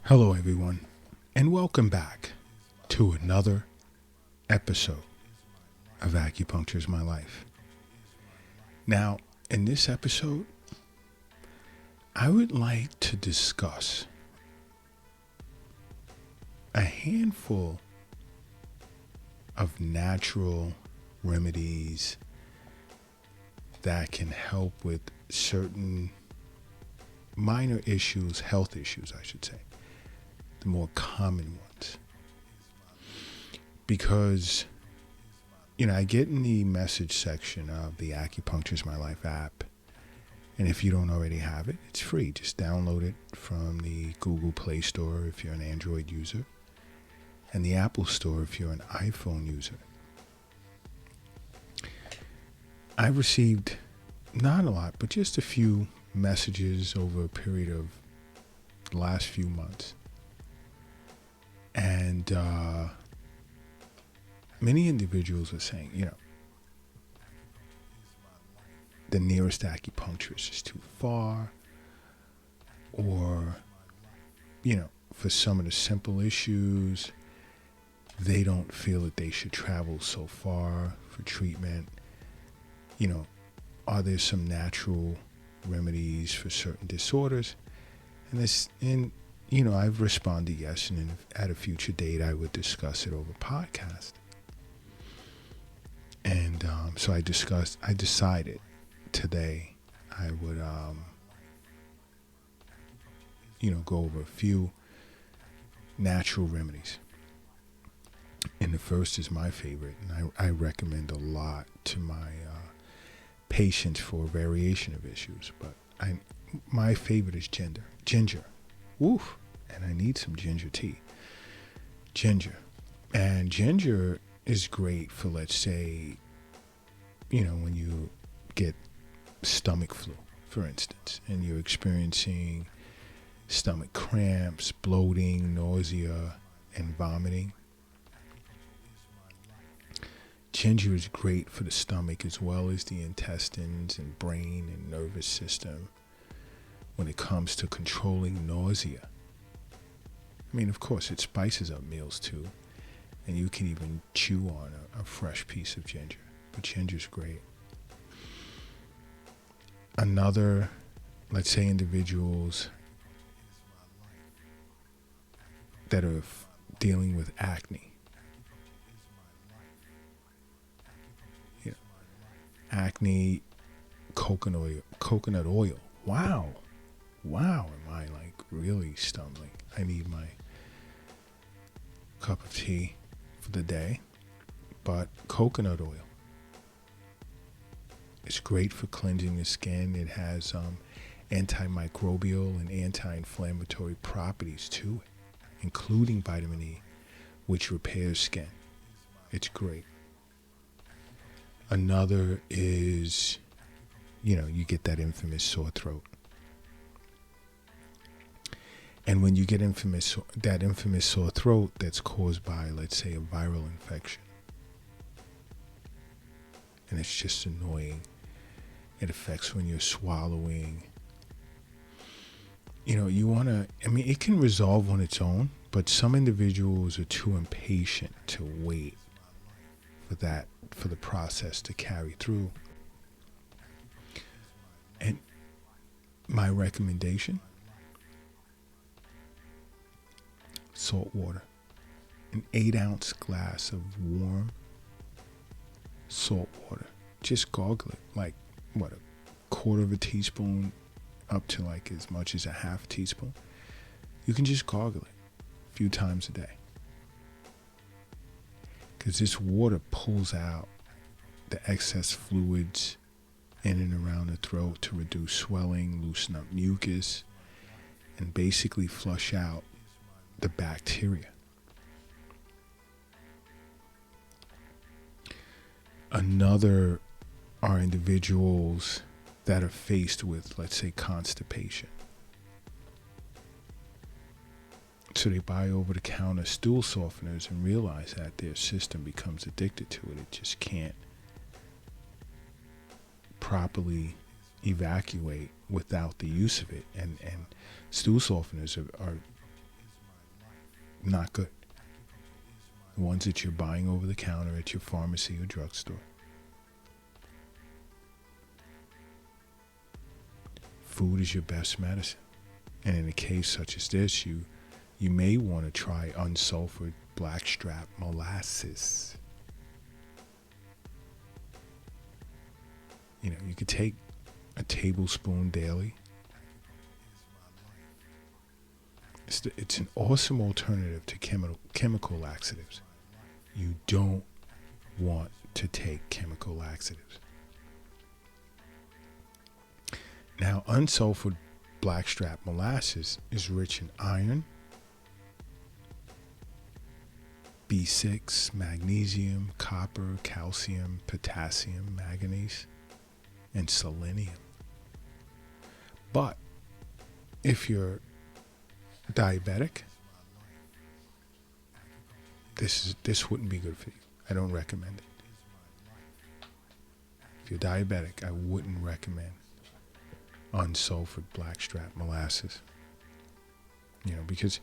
Hello, everyone, and welcome back to another episode of Acupuncture is My Life. Now, in this episode, I would like to discuss a handful of natural remedies that can help with certain minor issues, health issues, I should say. The more common ones. Because, I get in the message section of the Acupuncture is My Life app. And if you don't already have it, it's free. Just download it from the Google Play Store if you're an Android user. And the Apple Store if you're an iPhone user. I've received, not a lot, but just a few messages over a period of the last few months. And many individuals are saying, the nearest acupuncturist is too far, or, for some of the simple issues, they don't feel that they should travel so far for treatment. Are there some natural remedies for certain disorders? And I've responded yes, and at a future date, I would discuss it over podcast. And so I decided today I would, go over a few natural remedies. And the first is my favorite, and I recommend a lot to my patients for a variation of issues. But my favorite is ginger. Woof. And I need some ginger tea. Ginger. And ginger is great for, let's say, when you get stomach flu, for instance, and you're experiencing stomach cramps, bloating, nausea, and vomiting. Ginger is great for the stomach as well as the intestines and brain and nervous system when it comes to controlling nausea. Of course, it spices up meals too, and you can even chew on a fresh piece of ginger, but ginger's great. Another, let's say individuals that are dealing with acne. Acne, coconut oil. Wow, am I really stumbling? I need my cup of tea for the day. But coconut oil, it's great for cleansing the skin. It has antimicrobial and anti-inflammatory properties to it, including vitamin E, which repairs skin. It's great. Another is, you get that infamous sore throat. And when you get that infamous sore throat that's caused by, let's say, a viral infection, and it's just annoying. It affects when you're swallowing. You want to, it can resolve on its own, but some individuals are too impatient to wait for the process to carry through. And my recommendation, salt water. An 8-ounce glass of warm salt water. Just gargle it, a quarter of a teaspoon up to as much as a half teaspoon. You can just gargle it a few times a day. Because this water pulls out the excess fluids in and around the throat to reduce swelling, loosen up mucus, and basically flush out the bacteria. Another are individuals that are faced with, let's say, constipation. So they buy over-the-counter stool softeners and realize that their system becomes addicted to it. It just can't properly evacuate without the use of it. And stool softeners are Not good. The ones that you're buying over the counter at your pharmacy or drugstore. Food is your best medicine. And in a case such as this, you may want to try unsulfured blackstrap molasses. You could take a tablespoon daily. It's an awesome alternative to chemical laxatives. You don't want to take chemical laxatives. Now, unsulfured blackstrap molasses is rich in iron, B6, magnesium, copper, calcium, potassium, manganese, and selenium. But if you're diabetic, this wouldn't be good for you. I don't recommend it. If you're diabetic, I wouldn't recommend unsulfured blackstrap molasses. Because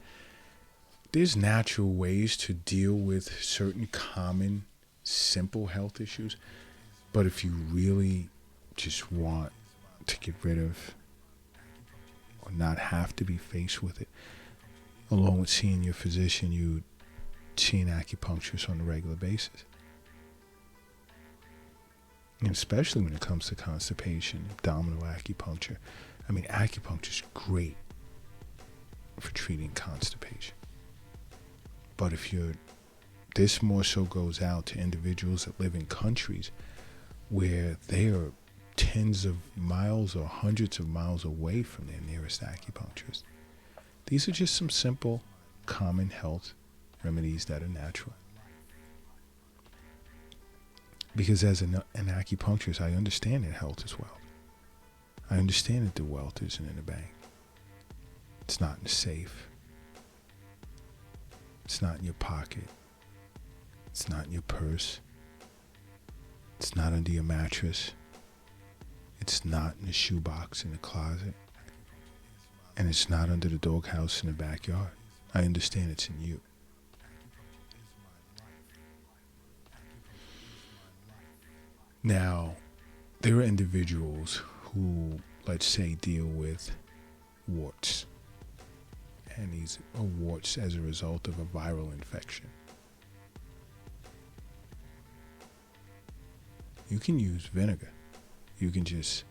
there's natural ways to deal with certain common, simple health issues. But if you really just want to get rid of or not have to be faced with it, along with seeing your physician, you see an acupuncturist on a regular basis. And especially when it comes to constipation, abdominal acupuncture. Acupuncture is great for treating constipation. But this more so goes out to individuals that live in countries where they are tens of miles or hundreds of miles away from their nearest acupuncturist. These are just some simple, common health remedies that are natural. Because as an acupuncturist, I understand that health is wealth. I understand that the wealth isn't in the bank. It's not in the safe. It's not in your pocket. It's not in your purse. It's not under your mattress. It's not in the shoebox in the closet. And it's not under the doghouse in the backyard. I understand it's in you. Now, there are individuals who, let's say, deal with warts. And these are warts as a result of a viral infection. You can use vinegar. You can just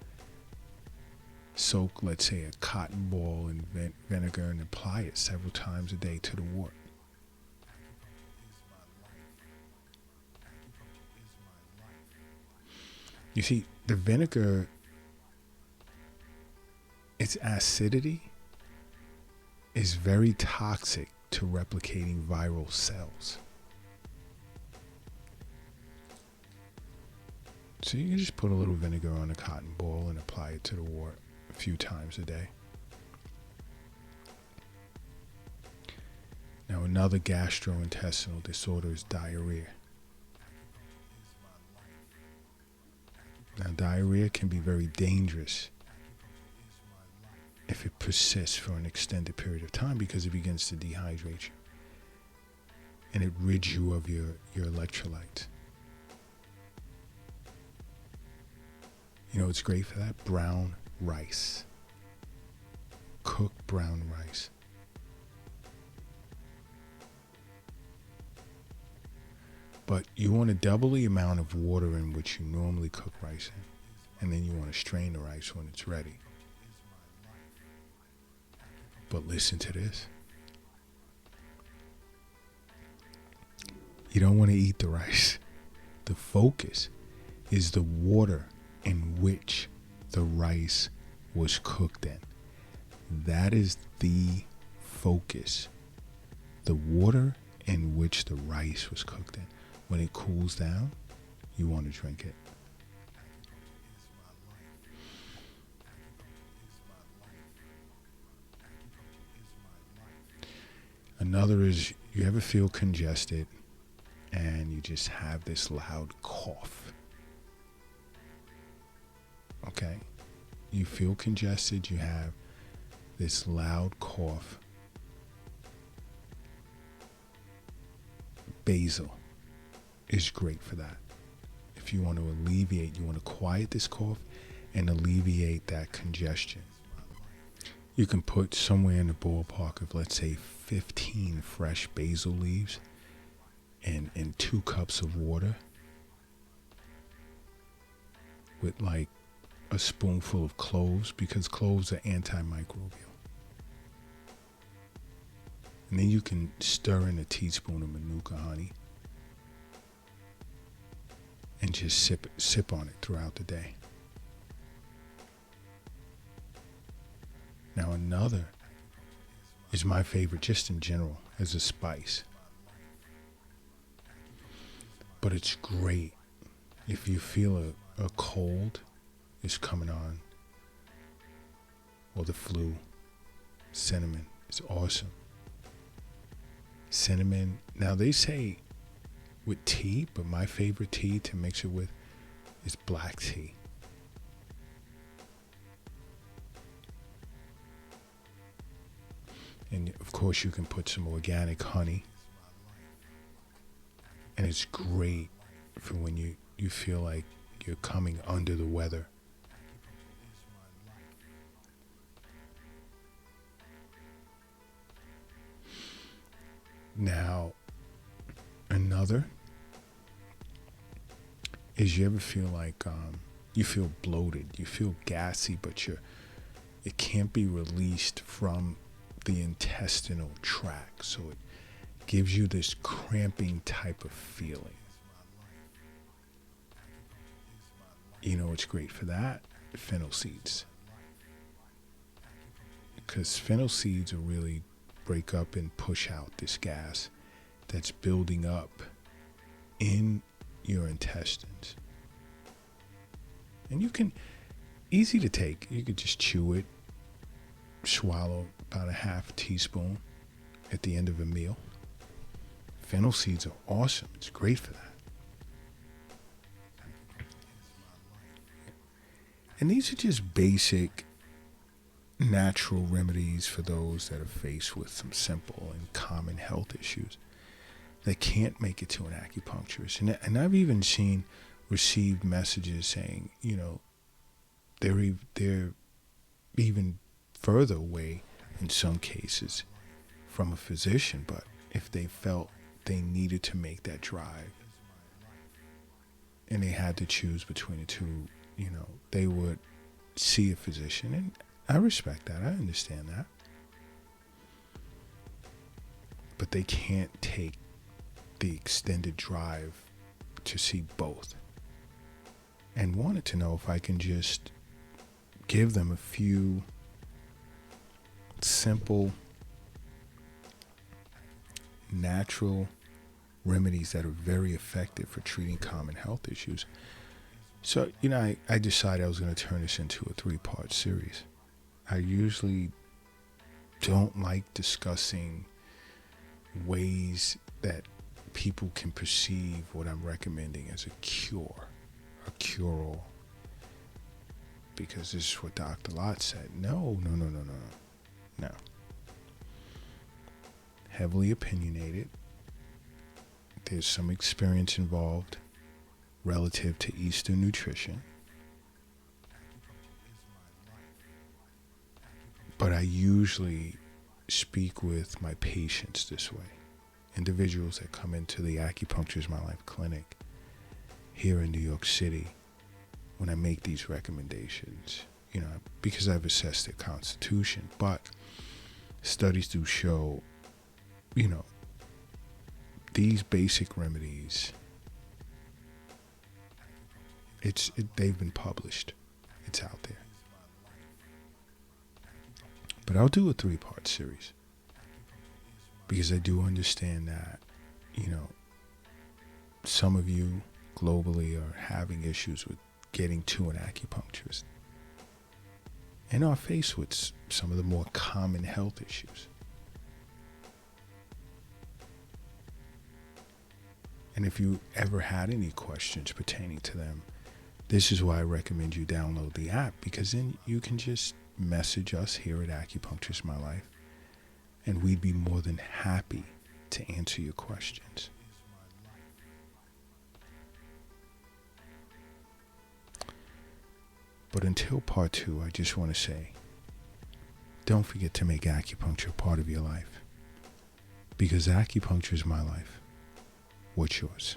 soak, let's say, a cotton ball in vinegar and apply it several times a day to the wart. You see, the vinegar, its acidity is very toxic to replicating viral cells. So you can just put a little vinegar on a cotton ball and apply it to the wart a few times a day. Now, another gastrointestinal disorder is diarrhea. Now, diarrhea can be very dangerous if it persists for an extended period of time because it begins to dehydrate you. And it rids you of your electrolytes. It's great for that? Brown rice. Cooked brown rice. But you want to double the amount of water in which you normally cook rice in. And then you want to strain the rice when it's ready. But listen to this. You don't want to eat the rice. The focus is the water in which the rice was cooked in. That is the focus. The water in which the rice was cooked in. When it cools down, you want to drink it. Another is, you ever feel congested and you just have this loud cough? Okay? You feel congested, you have this loud cough. basil is great for that. If you want to alleviate, you want to quiet this cough and alleviate that congestion. You can put somewhere in the ballpark of, let's say, 15 fresh basil leaves in 2 cups of water with like a spoonful of cloves, because cloves are antimicrobial. And then you can stir in a teaspoon of Manuka honey and just sip on it throughout the day. Now another is my favorite just in general as a spice. But it's great if you feel a cold is coming on, or the flu. Cinnamon is awesome. Cinnamon, now they say with tea, but my favorite tea to mix it with is black tea. And of course you can put some organic honey. And it's great for when you feel like you're coming under the weather. Now, another is, you ever feel like you feel bloated, you feel gassy, but it can't be released from the intestinal tract, so it gives you this cramping type of feeling. You know, it's great for that. Fennel seeds, because fennel seeds will really break up and push out this gas that's building up in your intestines. And you can, easy to take, you could just chew it, swallow about a half teaspoon at the end of a meal. Fennel seeds are awesome. It's great for that. And these are just basic natural remedies for those that are faced with some simple and common health issues that can't make it to an acupuncturist. And I've even received messages saying, you know, they're even further away in some cases from a physician, but if they felt they needed to make that drive and they had to choose between the two, you know, they would see a physician. And I respect that. I understand that. But they can't take the extended drive to see both. And wanted to know if I can just give them a few simple, natural remedies that are very effective for treating common health issues. So, you know, I decided I was going to turn this into a 3-part series. I usually don't like discussing ways that people can perceive what I'm recommending as a cure-all. Because this is what Dr. Lott said. No. Heavily opinionated. There's some experience involved relative to Eastern nutrition. But I usually speak with my patients this way. Individuals that come into the Acupuncture My Life clinic here in New York City, when I make these recommendations, you know, because I've assessed their constitution. But studies do show, you know, these basic remedies, they've been published. It's out there. But I'll do a 3-part series because I do understand that, you know, some of you globally are having issues with getting to an acupuncturist and are faced with some of the more common health issues. And if you ever had any questions pertaining to them, this is why I recommend you download the app, because then you can just message us here at Acupuncture My Life, and we'd be more than happy to answer your questions. But until part 2, I just want to say, don't forget to make acupuncture part of your life. Because acupuncture is my life. What's yours?